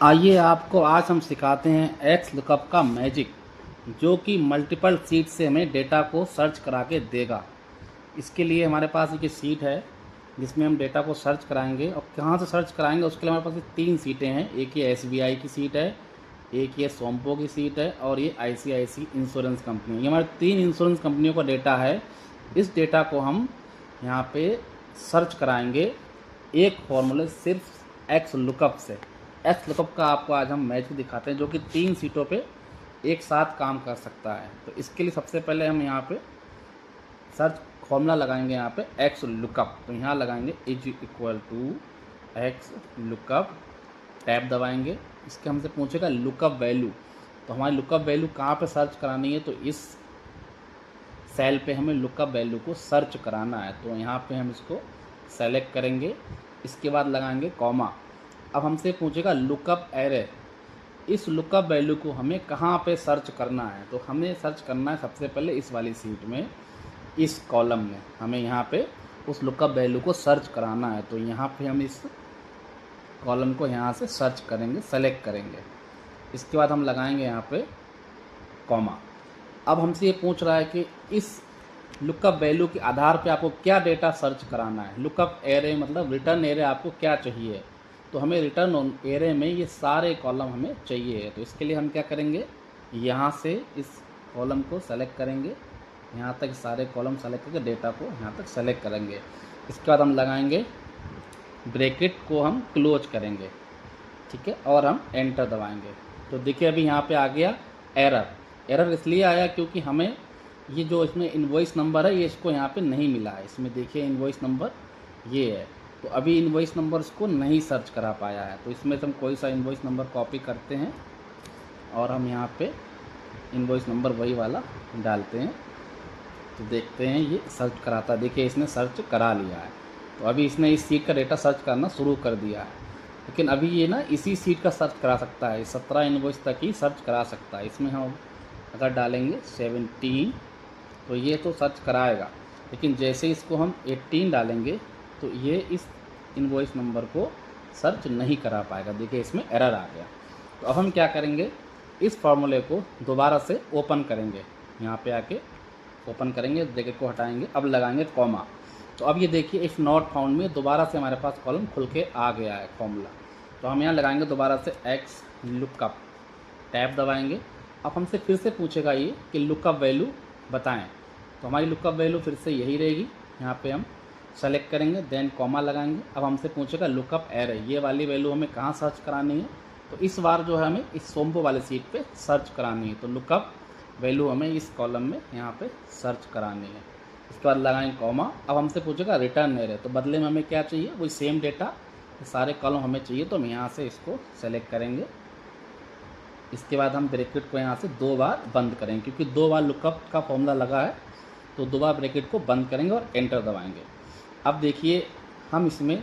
आइए आपको आज हम सिखाते हैं एक्स लुकअप का मैजिक, जो कि मल्टीपल सीट से हमें डेटा को सर्च करा के देगा। इसके लिए हमारे पास एक सीट है जिसमें हम डेटा को सर्च कराएंगे, और कहाँ से सर्च कराएंगे उसके लिए हमारे पास तीन सीटें हैं। एक ये एसबीआई की सीट है, एक ये सोमपो की सीट है, और ये आईसीआईसी इंश्योरेंस कंपनी। ये हमारे तीन इंश्योरेंस कंपनियों का डेटा है। इस डेटा को हम यहाँ पे सर्च कराएंगे एक फॉर्मूले सिर्फ एक्स लुकअप से। एक्स लुकअप का आपको आज हम मैजिक दिखाते हैं, जो कि तीन सीटों पे एक साथ काम कर सकता है। तो इसके लिए सबसे पहले हम यहाँ पे सर्च फॉर्मूला लगाएंगे। यहाँ पे एक्स लुकअप, तो यहाँ लगाएंगे is equal to X lookup, tab दबाएंगे। इसके हमसे पूछेगा लुकअप वैल्यू, तो हमारी लुकअप वैल्यू कहाँ पे सर्च करानी है, तो इस सेल पे हमें लुकअप वैल्यू को सर्च कराना है। तो यहाँ पे हम इसको सेलेक्ट करेंगे, इसके बाद लगाएंगे कॉमा। अब हमसे पूछेगा लुकअप एरे, इस लुकअप वैल्यू को हमें कहाँ पे सर्च करना है, तो हमें सर्च करना है सबसे पहले इस वाली सीट में, इस कॉलम में हमें यहाँ पे उस लुकअप वैल्यू को सर्च कराना है। तो यहाँ पे हम इस कॉलम को यहाँ से सर्च करेंगे, सेलेक्ट करेंगे। इसके बाद हम लगाएंगे यहाँ पे कॉमा। अब हमसे ये पूछ रहा है कि इस लुकअप वैल्यू के आधार पे आपको क्या डेटा सर्च कराना है। लुकअप एरे मतलब रिटर्न एरे आपको क्या चाहिए, तो हमें रिटर्न एरे में ये सारे कॉलम हमें चाहिए। तो इसके लिए हम क्या करेंगे, यहाँ से इस कॉलम को सेलेक्ट करेंगे, यहाँ तक सारे कॉलम सेलेक्ट करके डेटा को यहाँ तक सेलेक्ट करेंगे। इसके बाद हम लगाएंगे ब्रैकेट को हम क्लोज करेंगे, ठीक है, और हम एंटर दबाएंगे। तो देखिए अभी यहाँ पे आ गया एरर। एरर इसलिए आया क्योंकि हमें ये जो इसमें इनवॉइस नंबर है ये इसको यहाँ पे नहीं मिला है। इसमें देखिए इनवॉइस नंबर ये है, तो अभी इनवॉइस नंबर इसको नहीं सर्च करा पाया है। तो इसमें से हम कोई सा इनवॉइस नंबर कॉपी करते हैं और हम यहाँ पे इनवॉइस नंबर वही वाला डालते हैं। तो देखते हैं ये सर्च कराता है, देखिए इसने सर्च करा लिया है। तो अभी इसने इस सीट का डेटा सर्च करना शुरू कर दिया है, लेकिन अभी ये ना इसी सीट का सर्च करा सकता है, 17 इनवॉइस तक ही सर्च करा सकता है। इसमें हम अगर डालेंगे 17, तो ये तो सर्च कराएगा, लेकिन जैसे इसको हम 18 डालेंगे तो ये इस इनवॉइस नंबर को सर्च नहीं करा पाएगा। देखिए इसमें एरर आ गया। तो अब हम क्या करेंगे, इस फार्मूले को दोबारा से ओपन करेंगे, यहाँ पे आके ओपन करेंगे, ब्रैकेट को हटाएंगे, अब लगाएंगे कॉमा। तो अब ये देखिए इफ़ नॉट फाउंड में दोबारा से हमारे पास कॉलम खुल के आ गया है फॉर्मूला। तो हम यहाँ लगाएंगे दोबारा से एक्स लुकअप, टैब दबाएंगे। अब हमसे फिर से पूछेगा ये कि लुकअप वैल्यू बताएं, तो हमारी लुकअप वैल्यू फिर से यही रहेगी। यहाँ पे हम सेलेक्ट करेंगे, देन कॉमा लगाएंगे। अब हमसे पूछेगा लुकअप एरे, ये वाली वैल्यू हमें कहाँ सर्च करानी है, तो इस बार जो है हमें इस सोमपो वाले सीट पे सर्च करानी है। तो लुकअप वैल्यू हमें इस कॉलम में यहाँ पे सर्च करानी है। इसके बाद लगाएंगे कॉमा। अब हमसे पूछेगा रिटर्न एरे, तो बदले में हमें क्या चाहिए, वही सेम डेटा, सारे कॉलम हमें चाहिए। तो हम यहाँ से इसको सेलेक्ट करेंगे। इसके बाद हम ब्रैकेट को यहाँ से 2 बार बंद करेंगे, क्योंकि 2 बार लुकअप का फॉर्मूला लगा है, तो 2 बार ब्रैकेट को बंद करेंगे और एंटर दबाएंगे। अब देखिए हम इसमें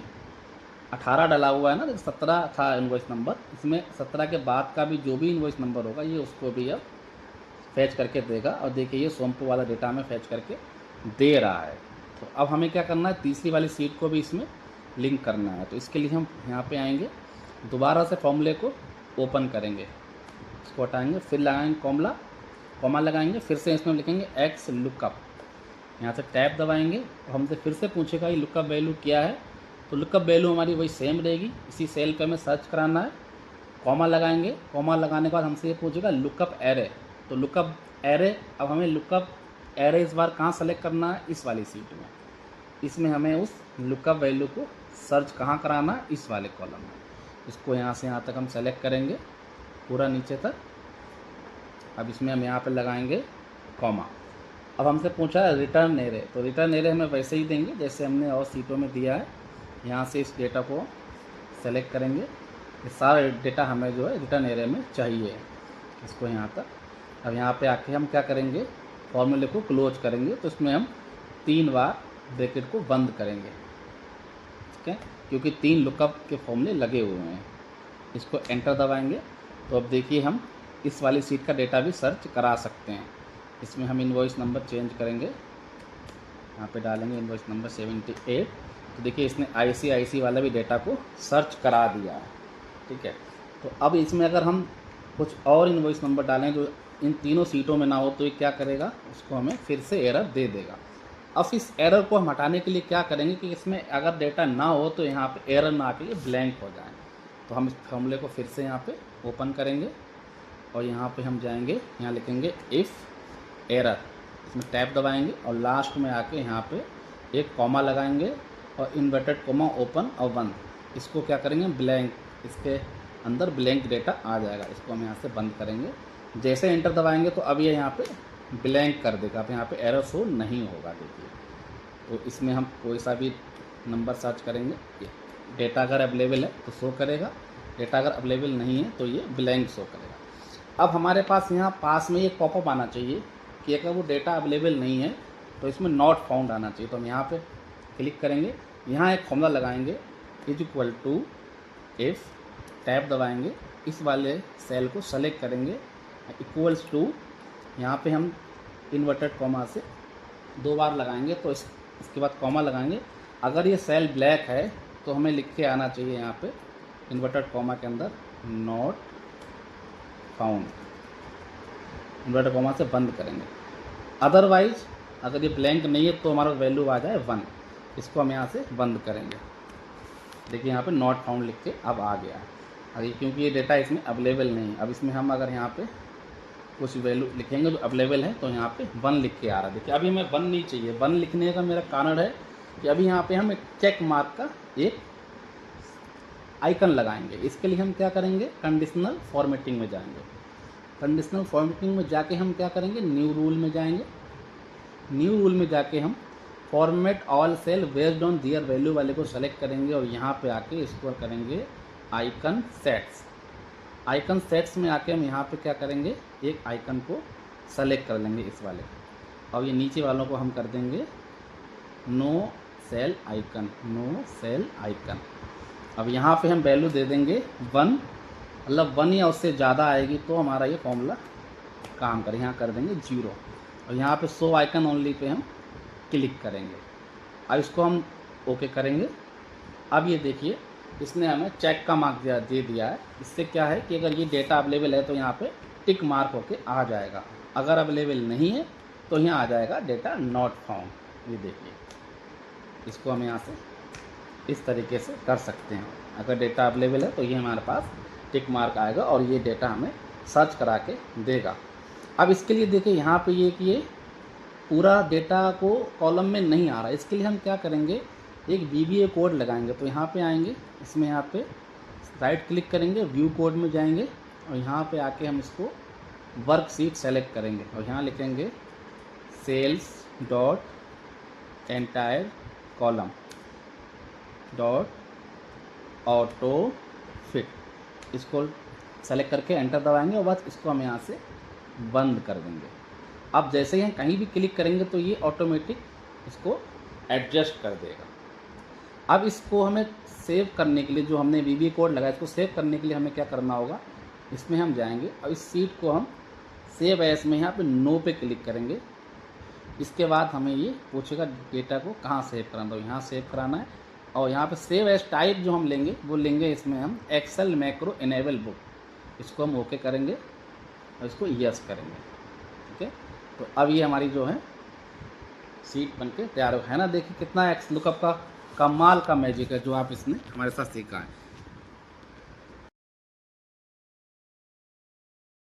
18 डाला हुआ है ना, तो 17 था इनवॉइस नंबर, इसमें 17 के बाद का भी जो भी इनवॉइस नंबर होगा ये उसको भी अब फैच करके देगा। और देखिए ये सोमपो वाला डेटा हमें फैच करके दे रहा है। तो अब हमें क्या करना है, तीसरी वाली सीट को भी इसमें लिंक करना है। तो इसके लिए हम यहाँ पे आएंगे, दोबारा से फॉर्मूले को ओपन करेंगे, इसको हटाएंगे, फिर लगाएंगे कॉमा लगाएंगे, फिर से इसमें लिखेंगे एक्स लुकअप, यहाँ से टैब दबाएंगे। और हमसे फिर से पूछेगा ये लुकअप वैल्यू क्या है, तो लुकअप वैल्यू हमारी वही सेम रहेगी, इसी सेल पे हमें सर्च कराना है। कॉमा लगाएंगे, कॉमा लगाने के बाद हमसे ये पूछेगा लुकअप एरे, तो लुकअप एरे, अब हमें लुकअप एरे इस बार कहाँ सेलेक्ट करना है, इस वाली सीट में। इसमें हमें उस लुकअप वैल्यू को सर्च कहाँ कराना है, इस वाले कॉलम में। इसको यहाँ से यहाँ तक हम सेलेक्ट करेंगे पूरा नीचे तक। अब इसमें हम यहाँ पे लगाएंगे कॉमा। अब हमसे पूछा है रिटर्न एरे, तो रिटर्न एरे हमें वैसे ही देंगे जैसे हमने और सीटों में दिया है। यहाँ से इस डेटा को सेलेक्ट करेंगे, ये सारा डेटा हमें जो है रिटर्न एरे में चाहिए, इसको यहाँ तक। अब यहाँ पे आके हम क्या करेंगे, फॉर्मूले को क्लोज करेंगे, तो इसमें हम 3 बार ब्रैकेट को बंद करेंगे, ठीक है, क्योंकि 3 लुकअप के फॉर्मूले लगे हुए हैं। इसको एंटर दबाएंगे। तो अब देखिए हम इस वाली सीट का डेटा भी सर्च करा सकते हैं। इसमें हम इनवॉइस नंबर चेंज करेंगे, यहाँ पे डालेंगे इनवॉइस नंबर 78। तो देखिए इसने आईसीआईसी वाला भी डेटा को सर्च करा दिया है, ठीक है। तो अब इसमें अगर हम कुछ और इनवॉइस नंबर डालें जो इन तीनों सीटों में ना हो तो ये क्या करेगा, उसको हमें फिर से एरर दे देगा। अब इस एरर को हम हटाने के लिए क्या करेंगे कि इसमें अगर डेटा ना हो तो यहाँ पे एरर ना आके ये ब्लैंक हो जाए। तो हम इस फॉर्मूले को फिर से यहाँ पे ओपन करेंगे और यहाँ पे हम जाएंगे, यहाँ लिखेंगे इफ़ एरर, इसमें टैब दबाएंगे और लास्ट में आके यहाँ पे एक कॉमा लगाएंगे और इन्वर्टेड कॉमा ओपन और बंद, इसको क्या करेंगे ब्लैंक, इसके अंदर ब्लैंक डेटा आ जाएगा। इसको हम यहाँ से बंद करेंगे। जैसे एंटर दबाएंगे तो अब ये यहाँ पे ब्लैंक कर देगा, अब यहाँ पे एरर शो नहीं होगा। देखिए, तो इसमें हम कोई सा भी नंबर सर्च करेंगे, डेटा अगर अवेलेबल है तो शो करेगा, डेटा अगर अवेलेबल नहीं है तो ये ब्लैंक शो करेगा। अब हमारे पास यहाँ पास में एक पॉपअप आना चाहिए कि अगर वो डेटा अवेलेबल नहीं है तो इसमें नॉट फाउंड आना चाहिए। तो हम यहाँ पे क्लिक करेंगे, यहाँ एक फॉर्मूला लगाएंगे = इफ़, टैब दबाएंगे, इस वाले सेल को सेलेक्ट करेंगे, =, यहाँ पे हम इन्वर्टेड कॉमा से 2 बार लगाएंगे, तो इसके बाद कॉमा लगाएंगे। अगर ये सेल ब्लैक है तो हमें लिख के आना चाहिए यहाँ पे इन्वर्टेड कॉमा के अंदर नॉट फाउंड, इन्वर्टेड कॉमा से बंद करेंगे। अदरवाइज अगर ये ब्लैंक नहीं है तो हमारा वैल्यू आ जाए 1, इसको हम यहाँ से बंद करेंगे। देखिए यहाँ पे नॉट फाउंड लिख के अब आ गया है। अभी क्योंकि ये डेटा इसमें अवेलेबल नहीं है, अब इसमें हम अगर यहाँ पे कुछ वैल्यू लिखेंगे जो अवेलेबल है तो यहाँ पे 1 लिख के आ रहा है। देखिए अभी हमें 1 नहीं चाहिए, 1 लिखने का मेरा कारण है कि अभी यहाँ पे हम एक चेक मार्क का एक आइकन लगाएंगे। इसके लिए हम क्या करेंगे, कंडीशनल फॉर्मेटिंग में जाएंगे। कंडीशनल फॉर्मेटिंग में जाके हम क्या करेंगे, न्यू रूल में जाएंगे। न्यू रूल में जाके हम format all cell based on their value वाले को सेलेक्ट करेंगे और यहाँ पे आके इसको करेंगे आइकन सेट्स। आइकन सेट्स में आके हम यहाँ पे क्या करेंगे, एक आइकन को सेलेक्ट कर लेंगे इस वाले, और ये नीचे वालों को हम कर देंगे no cell icon, no cell icon. अब यहाँ पे हम वैल्यू दे देंगे 1, मतलब 1 या उससे ज़्यादा आएगी तो हमारा ये फॉर्मूला काम करे। यहाँ कर देंगे 0 और यहाँ पे शो आइकन ओनली पे हम क्लिक करेंगे। अब इसको हम ओके करेंगे। अब ये देखिए इसने हमें चेक का मार्क दे दिया है। इससे क्या है कि अगर ये डेटा अवेलेबल है तो यहाँ पे टिक मार्क होके आ जाएगा, अगर अवेलेबल नहीं है तो यहाँ आ जाएगा डेटा नॉट फाउंड। ये देखिए, इसको हम यहाँ से इस तरीके से कर सकते हैं। अगर डेटा अवेलेबल है तो ये हमारे पास टिक मार्क आएगा और ये डेटा हमें सर्च करा के देगा। अब इसके लिए देखिए यहाँ पे ये कि ये पूरा डेटा को कॉलम में नहीं आ रहा है, इसके लिए हम क्या करेंगे, एक VBA कोड लगाएंगे। तो यहाँ पे आएंगे, इसमें यहाँ पे राइट क्लिक करेंगे, व्यू कोड में जाएंगे और यहाँ पे आके हम इसको वर्कशीट सेलेक्ट करेंगे और यहाँ लिखेंगे cells dot entire column dot autofit, इसको सेलेक्ट करके एंटर दबाएंगे और बस इसको हम यहाँ से बंद कर देंगे। अब जैसे ही हम कहीं भी क्लिक करेंगे तो ये ऑटोमेटिक इसको एडजस्ट कर देगा। अब इसको हमें सेव करने के लिए जो हमने VBA कोड लगाया, इसको सेव करने के लिए हमें क्या करना होगा, इसमें हम जाएंगे और इस सीट को हम सेव एज में यहाँ पे नो पे क्लिक करेंगे। इसके बाद हमें ये पूछेगा डेटा को कहाँ सेव कराना, तो यहाँ सेव कराना है और यहाँ पे सेव एज टाइप जो हम लेंगे वो लेंगे इसमें हम एक्सेल मैक्रो इनेबल बुक, इसको हम ओके करेंगे और इसको यस करेंगे। ठीक है, तो अब ये हमारी जो है सीट बनके तैयार है ना। देखिए कितना एक्स लुकअप का कमाल का मैजिक है जो आप इसने हमारे साथ सीखा है।